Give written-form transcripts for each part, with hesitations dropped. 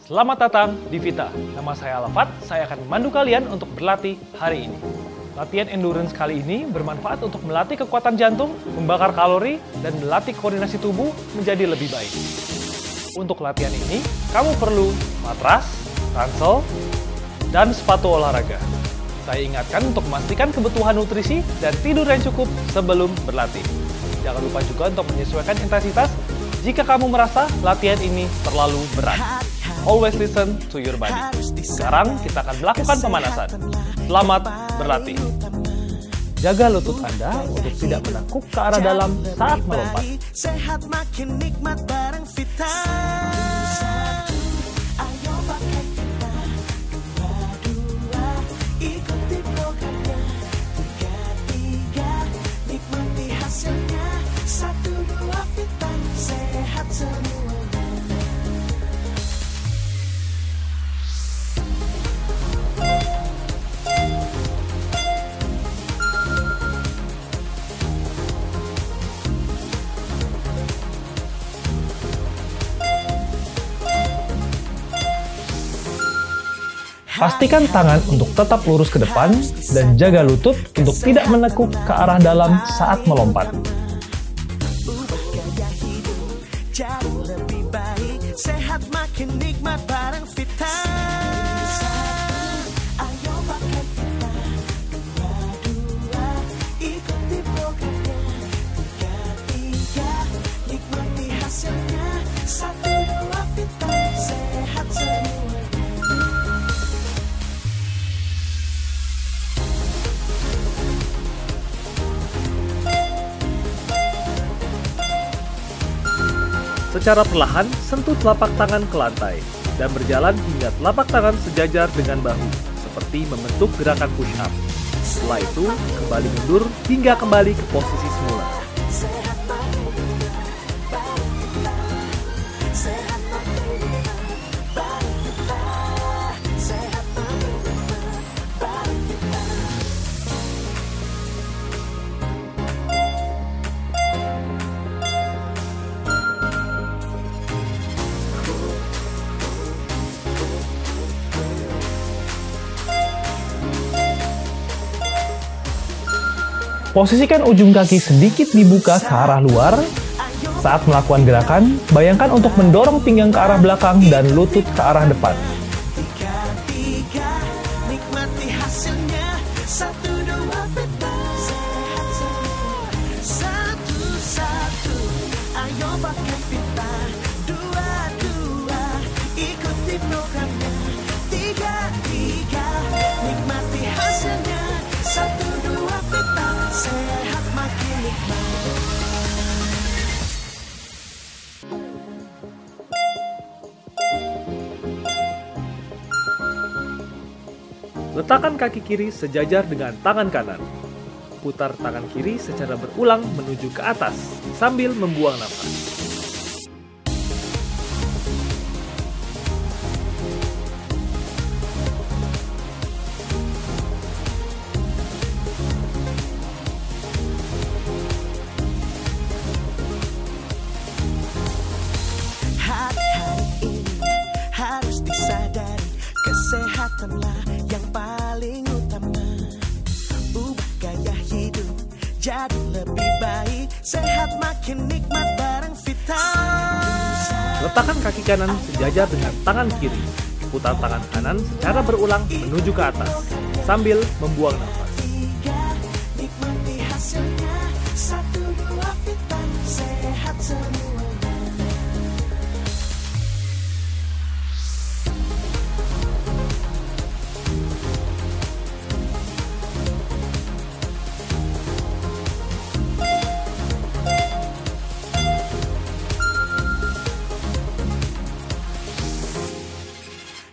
Selamat datang di Vita. Nama saya Alafat, saya akan memandu kalian untuk berlatih hari ini. Latihan endurance kali ini bermanfaat untuk melatih kekuatan jantung, membakar kalori, dan melatih koordinasi tubuh menjadi lebih baik. Untuk latihan ini, kamu perlu matras, ransel, dan sepatu olahraga. Saya ingatkan untuk memastikan kebutuhan nutrisi dan tidur yang cukup sebelum berlatih. Jangan lupa juga untuk menyesuaikan intensitas jika kamu merasa latihan ini terlalu berat. Always listen to your body. Sekarang kita akan melakukan pemanasan. Selamat berlatih. Jaga lutut Anda untuk tidak menekuk ke arah dalam saat melompat. Sehat makin nikmat bareng Vita. Ayo pakai Vita. Dua-dua, ikuti programnya. Tiga-tiga, nikmati hasilnya. 1-2 Vita, sehat semua. Pastikan tangan untuk tetap lurus ke depan dan jaga lutut untuk tidak menekuk ke arah dalam saat melompat. Ubah gaya hidup jadi lebih baik, sehat makin nikmat bareng Vita. Ayo pakai Vita. Dua-dua, ikuti programnya. Tiga-tiga, nikmati hasilnya. 1-2 Vita, sehat semua. Secara perlahan, sentuh telapak tangan ke lantai dan berjalan hingga telapak tangan sejajar dengan bahu, seperti membentuk gerakan push up. Setelah itu, kembali mundur hingga kembali ke posisi semula. Posisikan ujung kaki sedikit dibuka ke arah luar. Saat melakukan gerakan, bayangkan untuk mendorong pinggang ke arah belakang dan lutut ke arah depan. Tiga-tiga, nikmati hasilnya. 1-2 Vita, sehat semua. Satu-satu, ayo pakai Vita. Dua-dua, ikuti programnya. Tiga-tiga, nikmati hasilnya. 1-2 Vita, sehat makin nikmat. Letakkan kaki kiri sejajar dengan tangan kanan. Putar tangan kiri secara berulang menuju ke atas sambil membuang nafas. Hari-hari ini harus disadari, kesehatanlah yang paling utama. Ubah gaya hidup jadi lebih baik, sehat makin nikmat bareng Vita. Letakkan kaki kanan sejajar dengan tangan kiri. Putar tangan kanan secara berulang menuju ke atas sambil membuang nafas. Tiga, nikmati hasilnya. 1-2 Vita, sehat semua.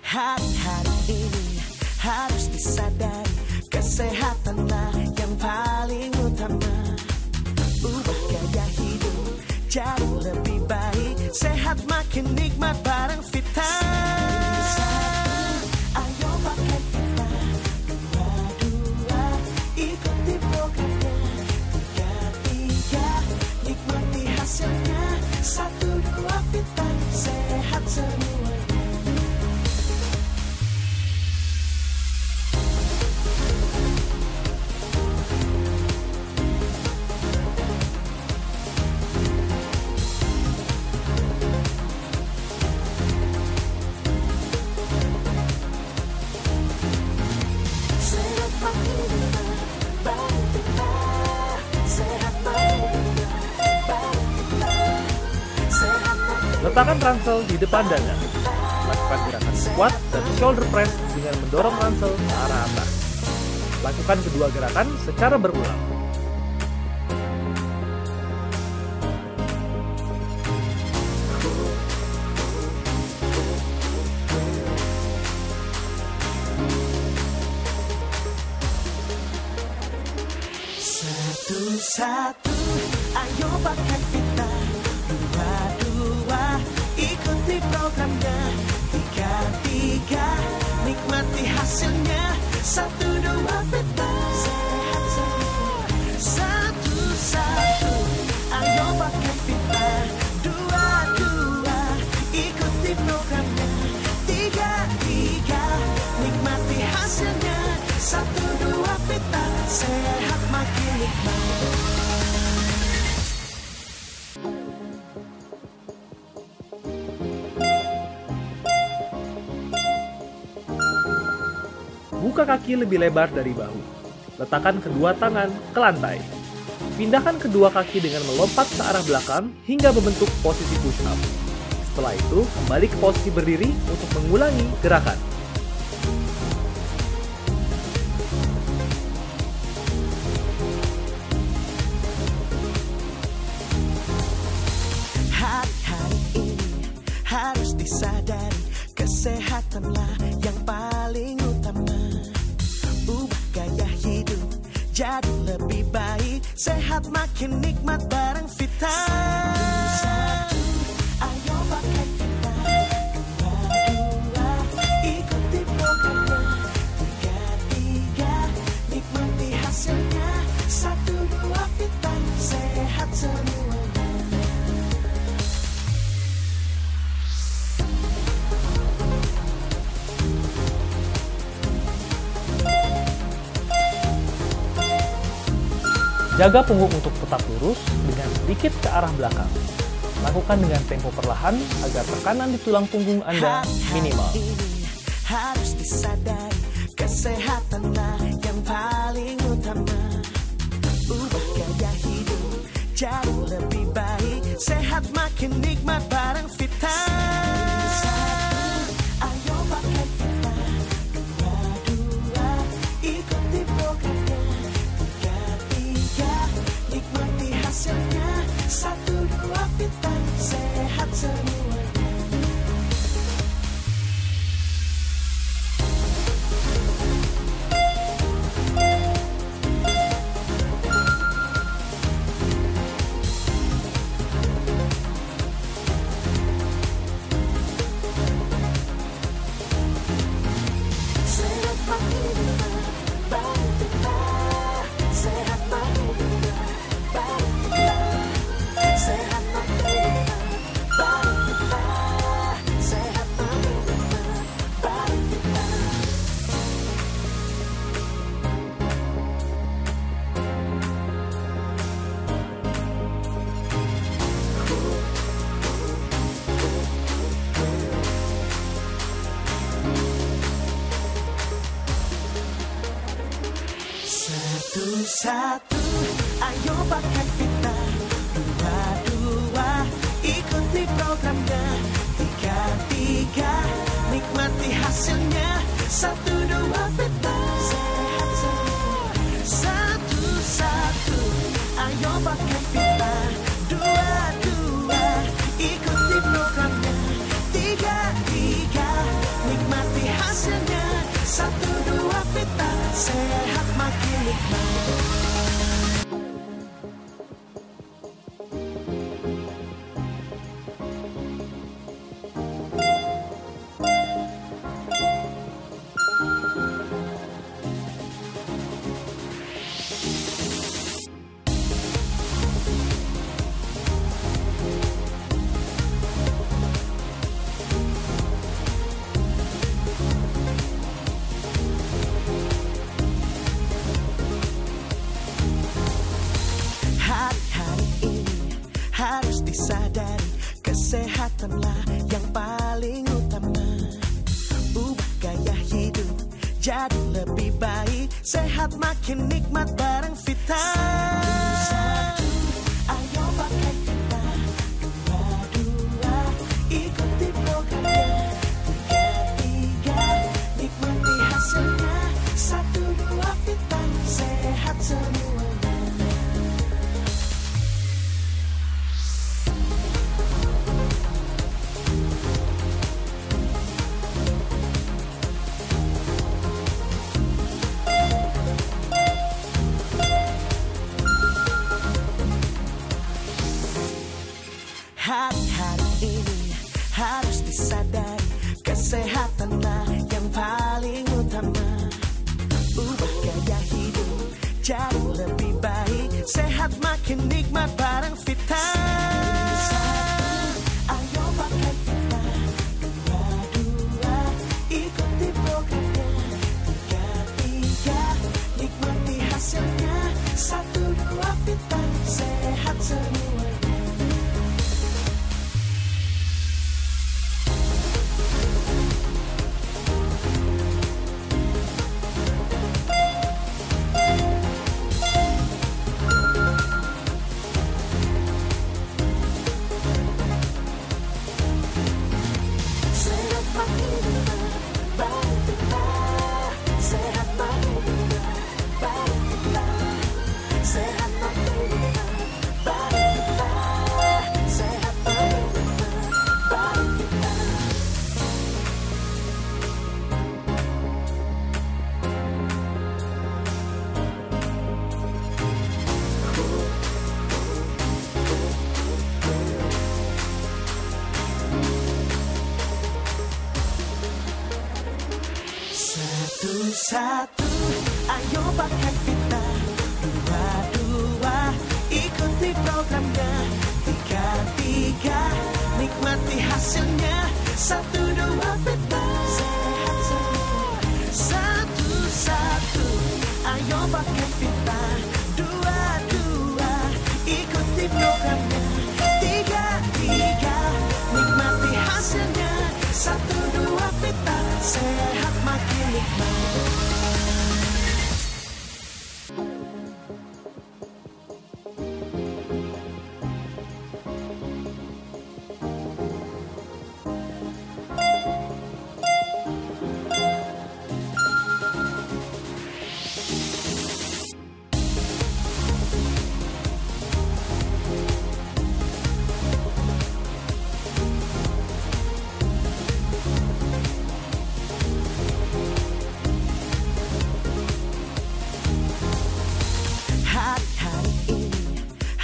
Hari-hari ini harus disadari, kesehatanlah yang paling utama. Ubah gaya hidup jadi lebih baik, sehat makin nikmat bareng Vita. Ayo pakai Vita. Dua-dua, ikuti programnya. Tiga-tiga, nikmati hasilnya. 1-2 Vita, sehat semua. Letakkan ransel di depan dada. Lakukan gerakan squat dan shoulder press dengan mendorong ransel ke arah atas. Lakukan kedua gerakan secara berulang. Satu, ayo pakai Vita. Dua, ikuti programnya. Tiga, nikmati hasilnya. 1, 2 Vita. Sehat semua. Satu, ayo pakai Vita. Dua, ikuti programnya. Tiga, nikmati hasilnya. 1, 2 Vita. Sehat makin nikmat. Buka kaki lebih lebar dari bahu. Letakkan kedua tangan ke lantai. Pindahkan kedua kaki dengan melompat ke arah belakang hingga membentuk posisi push up. Setelah itu, kembali ke posisi berdiri untuk mengulangi gerakan. Hari-hari ini harus disadari, kesehatanlah yang paling utama. Ubah gaya hidup jadi lebih baik, sehat makin nikmat bareng Vita. Satu, ayo pakai Vita. Dua, ikuti programnya. Tiga, nikmati hasilnya. 1, 2 Vita, sehat semuanya. Jaga punggung untuk tetap lurus dengan sedikit ke arah belakang. Lakukan dengan tempo perlahan agar tekanan di tulang punggung Anda minimal. Ini harus disadari, kesehatanlah yang paling utama. Ubah gaya hidup jadi lebih baik, sehat makin nikmat bareng Vita. Ayo pakai Vita. Dua, ikuti programnya. Tiga, nikmati hasilnya. 1, 2 Vita, sehat semuanya. Sehat makin nikmat bareng Vita. Sehat makin nikmat bareng Vita. Sehat makin nikmat bareng Vita. Sehat makin nikmat bareng Vita. Satu, ayo pakai Vita. Dua, ikuti programnya. Tiga, nikmati hasilnya. 1, 2 Vita, sehat semua. Satu, ayo pakai Vita. Dua, ikuti programnya. Tiga, nikmati hasilnya. 1, 2 Vita, sehat makin nikmat. Hari-hari ini harus disadari, kesehatanlah yang paling utama. Ubah gaya hidup jadi lebih baik, sehat makin nikmat bareng Vita. Ayo pakai Vita. Dua, ini harus disadari, kesehatanlah yang paling utama. Ubah gaya hidup jadi lebih baik, sehat makin nikmat bareng Vita. Ayo pakai Vita, dua-dua, ikuti programnya. Tiga-tiga, nikmati hasilnya. 1-2 Vita, sehat semuanya. Satu, ayo pakai Vita. Dua-dua, ikuti programnya. Tiga-tiga, nikmati hasilnya. 1-2 Vita, sehat semua. Satu-satu, ayo pakai Vita. Dua-dua, ikuti programnya. Tiga-tiga, nikmati hasilnya. 1-2 Vita, sehat makin nikmat.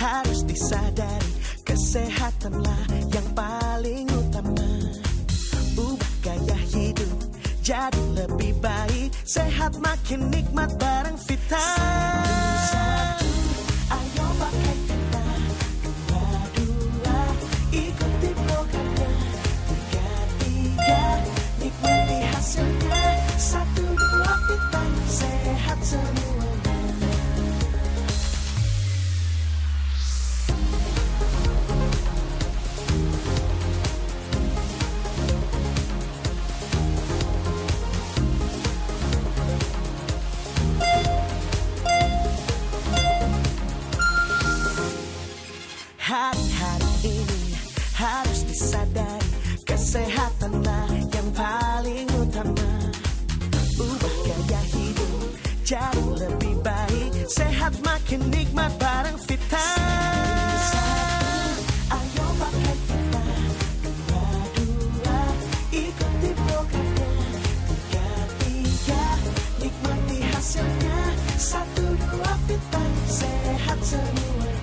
Harus disadari, kesehatanlah yang paling utama. Ubah gaya hidup jadi lebih baik, sehat makin nikmat bareng Vita. Satu, ayo pakai Vita. Dua-dua, ikuti programnya. Tiga-tiga, nikmati hasilnya. 1-2 Vita, sehat semuanya. Hari-hari ini harus disadari, kesehatanlah yang paling utama. Ubah gaya hidup jadi lebih baik, sehat makin nikmat bareng Vita. Ayo pakai Vita. Dua-dua, ikuti programnya. Tiga-tiga, nikmati hasilnya. 1-2 Vita, sehat semuanya.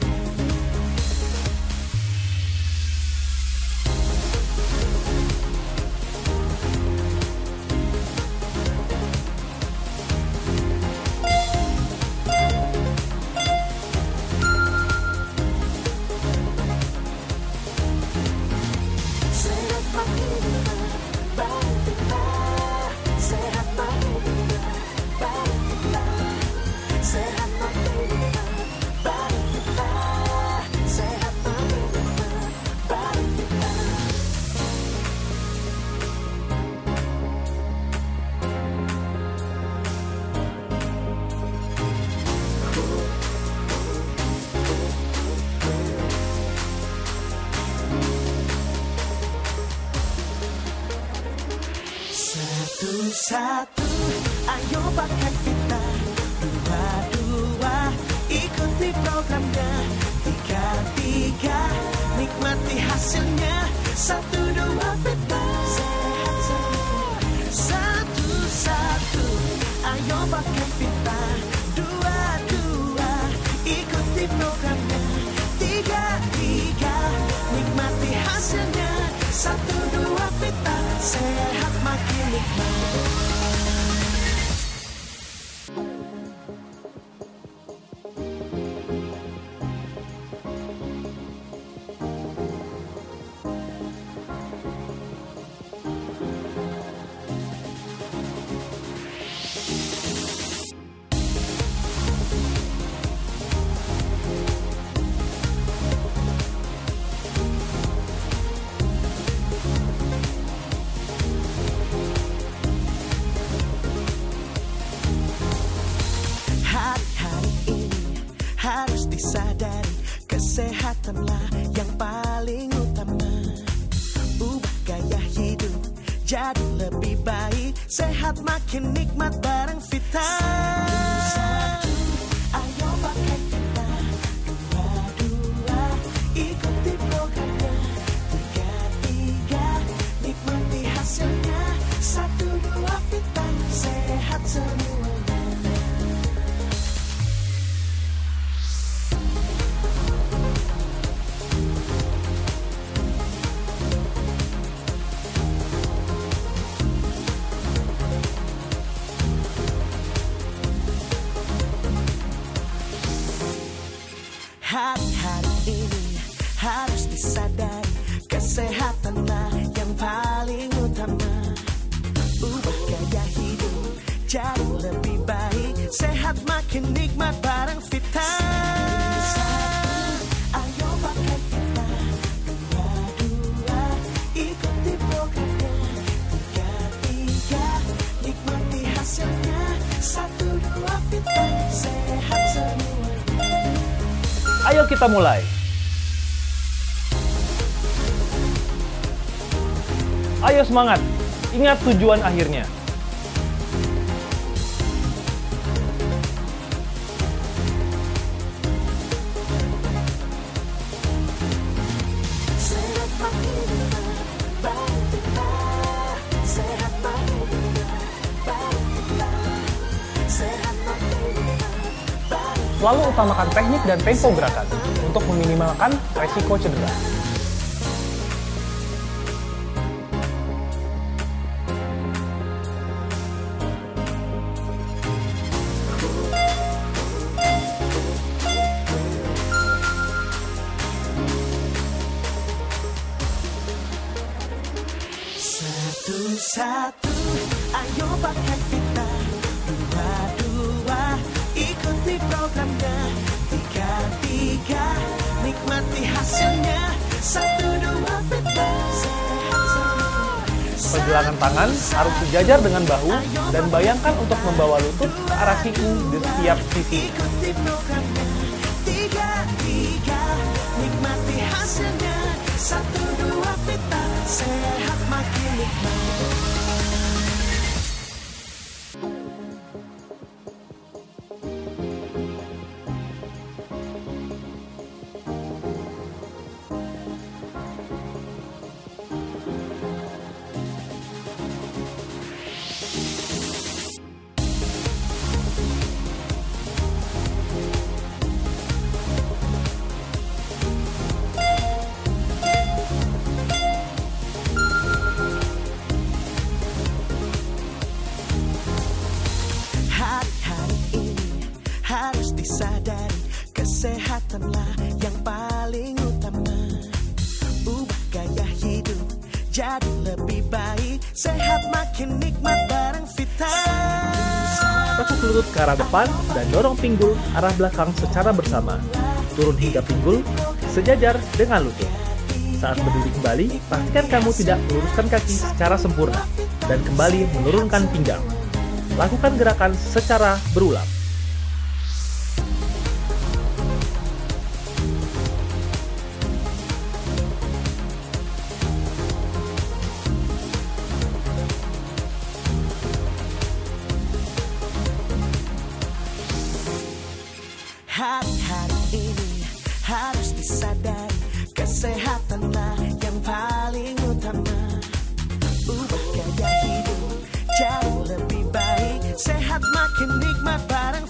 Satu, ayo pakai Vita. Dua-dua, ikuti programnya. Tiga-tiga, nikmati hasilnya. 1-2 Vita, sehat semua. Satu-satu, ayo pakai Vita. Dua-dua, ikuti programnya. Tiga-tiga, nikmati hasilnya. makin nikmat. Harus disadari, kesehatanlah yang paling utama. Ubah gaya hidup jadi lebih baik, sehat makin nikmat bareng Vita. Ayo pakai Vita, dua-dua, ikuti programnya. Tiga-tiga, nikmati hasilnya. 1-2 Vita, sehat semua. Hari-hari ini harus disadari, kesehatanlah yang paling utama. Ubah gaya hidup jadi lebih baik, sehat makin nikmat bareng Vita. Ayo pakai Vita, dua-dua, ikuti programnya. Tiga-tiga, nikmati hasilnya. 1-2 Vita, sehat semua. Ayo kita mulai. Ayo semangat, ingat tujuan akhirnya. Selalu utamakan teknik dan tempo gerakan untuk meminimalkan resiko cedera. Satu-satu, ayo pakai Vita. Dua-dua, ikuti programnya. Tiga-tiga, nikmati hasilnya. 1-2 Vita, sehat semua. Pergelangan tangan harus sejajar dengan bahu dan bayangkan untuk membawa lutut ke arah siku di setiap sisi. Ikuti programnya. Tiga-tiga, nikmati hasilnya. 1-2 Vita, sehat makin nikmat. Harus disadari, kesehatanlah yang paling utama. Ubah gaya hidup jadi lebih baik, sehat makin nikmat bareng Vita. Tekuk lutut ke arah depan dan dorong pinggul arah belakang secara bersama. Turun hingga pinggul sejajar dengan lutut. Saat berdiri kembali, pastikan kamu tidak meluruskan kaki secara sempurna dan kembali menurunkan pinggang. Lakukan gerakan secara berulang. Hari-hari ini harus disadari, kesehatanlah yang paling utama. Ubah gaya hidup jadi lebih baik, sehat makin nikmat bareng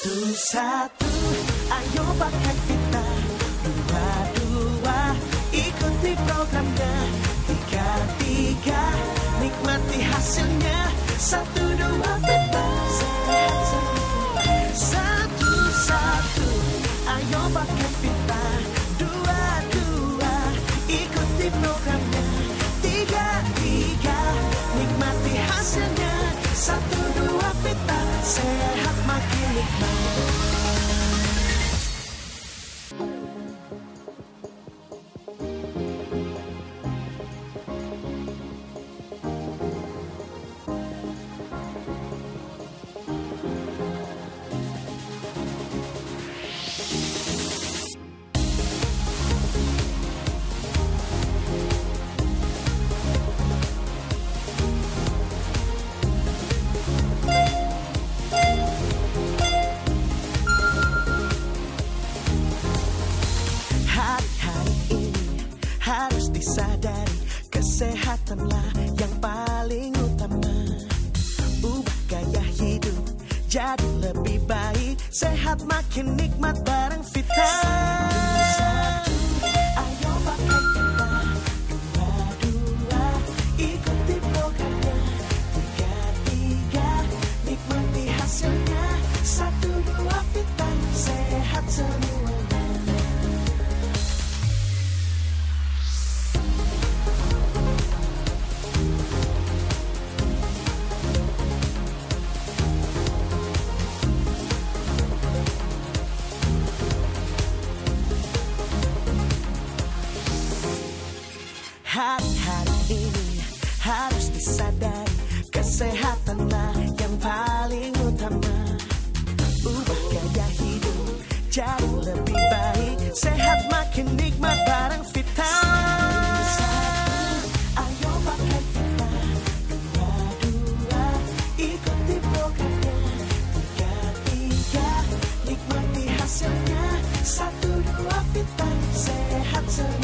Satu-satu, ayo pakai Vita. Dua-dua, ikuti programnya. Tiga-tiga, nikmati hasilnya. Satu, dua, Vita. Satu-satu, ayo pakai Vita. Dua-dua, ikuti programnya. Tiga-tiga, nikmati hasilnya. Satu, dua, Vita. Sehat makin nikmat. Harus disadari, kesehatanlah yang paling utama. Ubah gaya hidup jadi lebih baik. Sehat makin nikmat bareng Vita. Ayo pakai Vita. Dua-dua, ikuti programnya. Tiga-tiga, nikmati hasilnya. Satu, dua, Vita. Sehat semuanya. Hari-hari ini harus disadari, kesehatanlah yang paling utama. Ubah gaya hidup jadi lebih baik. Sehat makin nikmat bareng Vita. Ayo pakai Vita. Dua-dua, ikuti programnya. Tiga-tiga, nikmati hasilnya. Satu, dua, Vita. Sehat semuanya.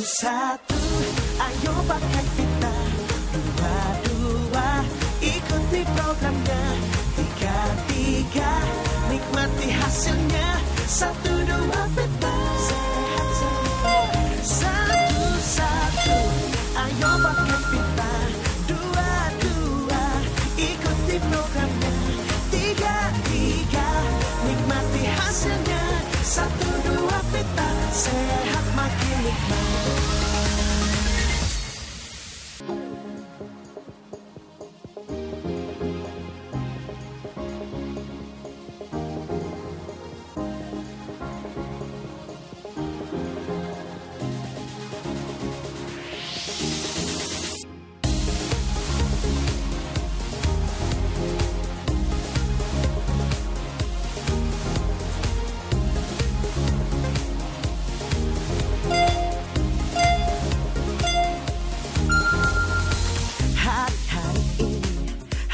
Satu, ayo pakai Vita. Dua-dua, ikuti programnya. Tiga-tiga, nikmati hasilnya. Satu, dua, Vita. Sehat semua. Satu-satu, ayo pakai Vita. Dua-dua, ikuti programnya. Tiga-tiga, nikmati hasilnya. Satu, dua, Vita. Sehat makin nikmat.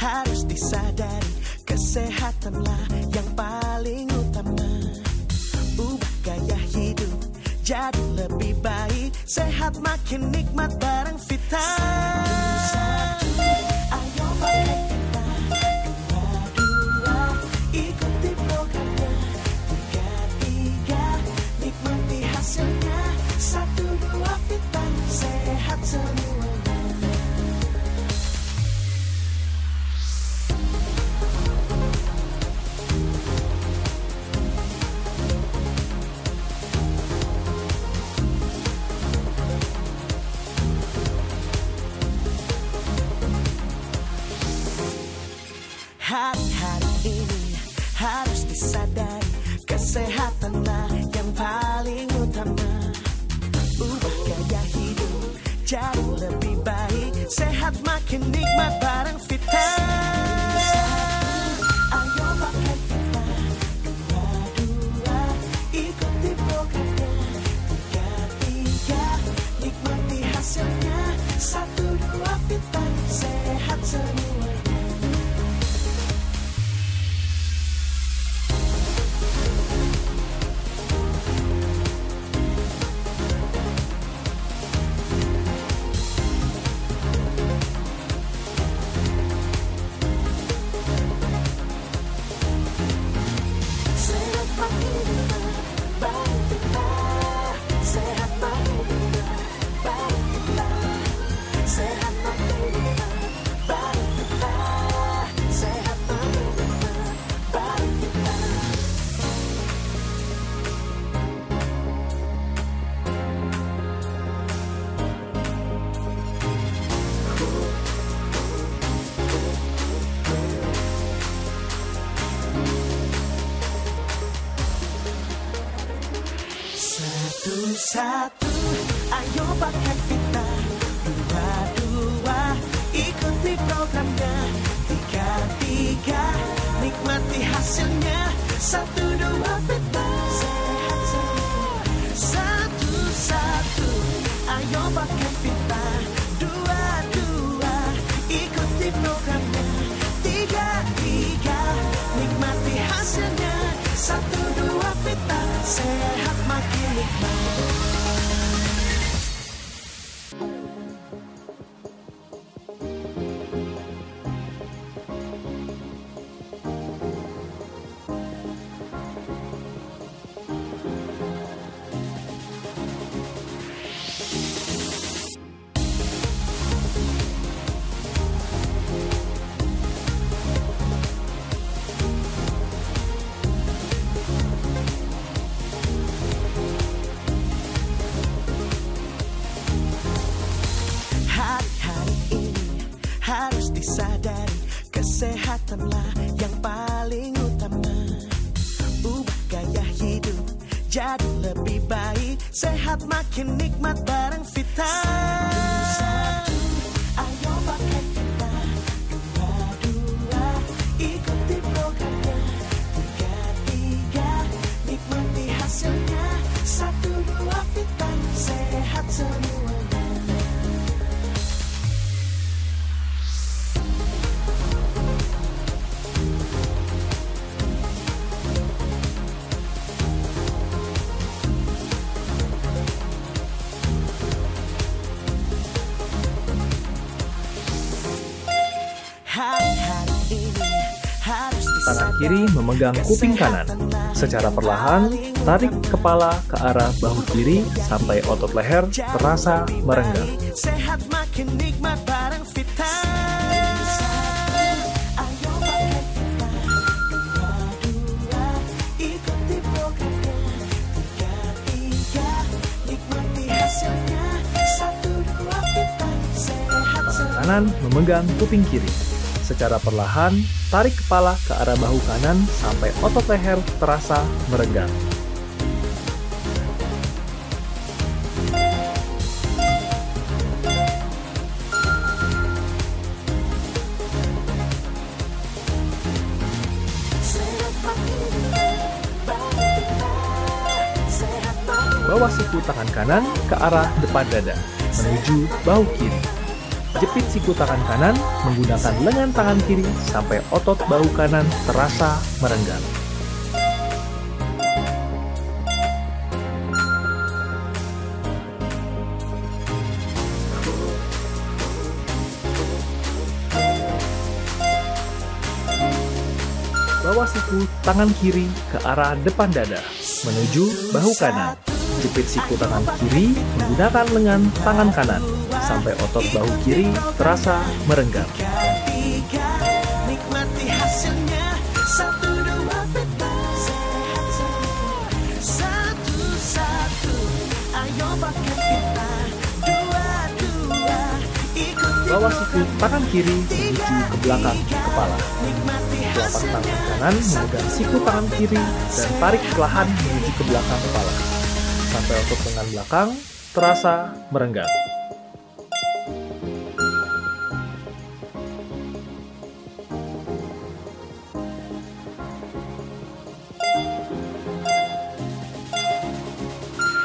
Harus disadari, kesehatanlah yang paling utama. Ubah gaya hidup jadi lebih baik. Sehat makin nikmat bareng Vita. Ayo pakai Vita. Dua-dua, ikuti programnya. Tiga-tiga, nikmati hasilnya. Satu, dua, Vita. Sehat semuanya. Hari-hari ini harus disadari, kesehatanlah yang paling utama. Ubah gaya hidup jadi lebih baik, sehat makin nikmat bareng Vita. Ayo pakai Vita, dua-dua, ikuti programnya. Tiga-tiga, nikmati hasilnya. 1-2 Vita, sehat semuanya. Satu, ayo pakai Vita. Dua, ikuti programnya. Tiga, nikmati hasilnya. 1-2 Vita, sehat semua. Satu, ayo pakai Vita. Dua, ikuti programnya. Tiga, nikmati hasilnya. 1-2 Vita, sehat makin nikmat. Harus disadari, kesehatanlah yang paling utama. Ubah gaya hidup jadi lebih baik, sehat makin nikmat bareng Vita. Satu, ayo pakai Vita. Dua, ikuti programnya. Tiga, nikmati hasilnya. 1-2 Vita, sehat semuanya. Tangan kiri memegang kuping kanan. Secara perlahan, tarik kepala ke arah bahu kiri sampai otot leher terasa merenggang. Sehat makin nikmat bareng Vita. Ayo pakai Vita. Dua, ikuti programnya. Tiga, nikmati hasilnya. 1-2 Vita, sehat semua. Kanan memegang kuping kiri. Secara perlahan, tarik kepala ke arah bahu kanan sampai otot leher terasa merenggang. Bawa siku tangan kanan ke arah depan dada, menuju bahu kiri. Jepit siku tangan kanan menggunakan lengan tangan kiri sampai otot bahu kanan terasa merenggang. Bawa siku tangan kiri ke arah depan dada, menuju bahu kanan. Jepit siku tangan kiri menggunakan lengan tangan kanan sampai otot bahu kiri terasa merenggang. Nikmati hasilnya. 1-2 Vita, sehat semua. Satu, ayo pakai Vita. Dua, ikuti Bawa siku tangan kiri menuju ke belakang kepala. Telapak tangan kanan memegang siku tangan kiri dan tarik perlahan menuju ke belakang kepala. Sampai otot lengan belakang terasa merenggang.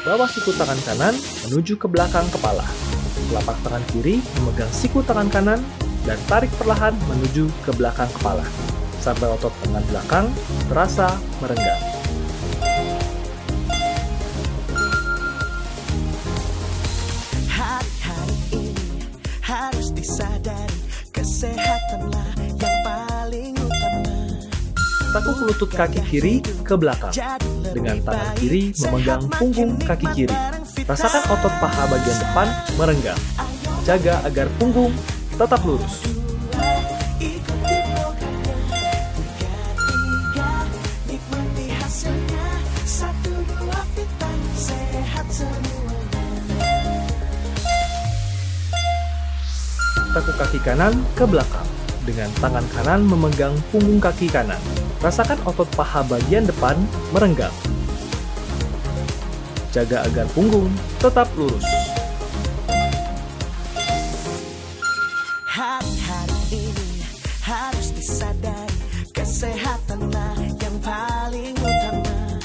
Bawa siku tangan kanan menuju ke belakang kepala. Telapak tangan kiri memegang siku tangan kanan dan tarik perlahan menuju ke belakang kepala. Sampai otot lengan belakang terasa merenggang. Hari-hari ini harus disadari, kesehatanlah yang paling utama. Tekuk lutut kaki kiri ke belakang. Dengan tangan kiri memegang punggung kaki kiri. Rasakan otot paha bagian depan merenggang. Jaga agar punggung tetap lurus. Tekuk kaki kanan ke belakang. Dengan tangan kanan memegang punggung kaki kanan. Rasakan otot paha bagian depan merenggang. Jaga agar punggung tetap lurus. Hari-hari ini harus disadari, kesehatanlah yang paling utama.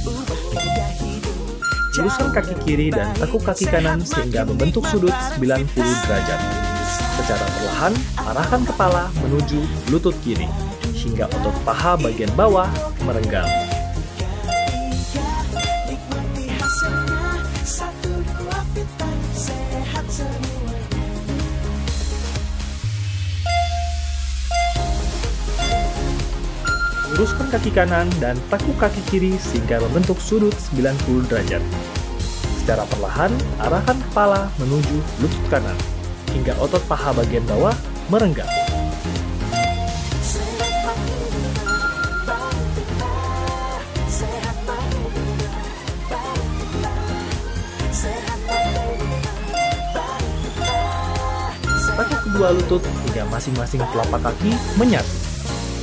Ubah gaya hidup. Luruskan kaki kiri dan tekuk kaki kanan sehingga membentuk sudut 90 derajat. Secara perlahan, arahkan kepala menuju lutut kiri, hingga otot paha bagian bawah merenggang. Luruskan kaki kanan dan tekuk kaki kiri sehingga membentuk sudut 90 derajat. Secara perlahan, arahkan kepala menuju lutut kanan, hingga otot paha bagian bawah merenggang. Tekuk kedua lutut hingga masing-masing telapak kaki menyatu.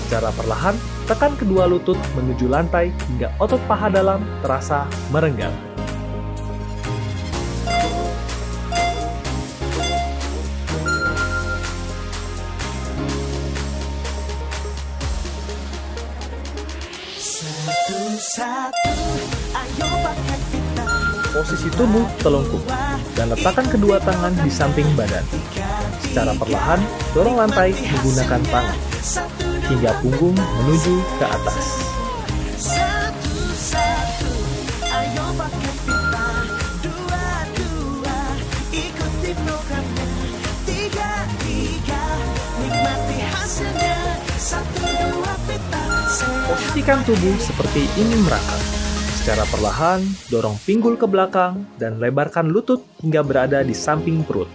Secara perlahan, tekan kedua lutut menuju lantai hingga otot paha dalam terasa merenggang. Satu-satu, ayo pakai kita. Posisi tubuh telungkup dan letakkan kedua tangan di samping badan. Secara perlahan, dorong lantai menggunakan tangan hingga punggung menuju ke atas. Satu-satu, ayo pakai kita. Dua-dua, ikuti programnya. Tiga-tiga, nikmati hasilnya. Satu, dua, kita. Posisikan tubuh seperti ingin merangkak. Secara perlahan, dorong pinggul ke belakang dan lebarkan lutut hingga berada di samping perut.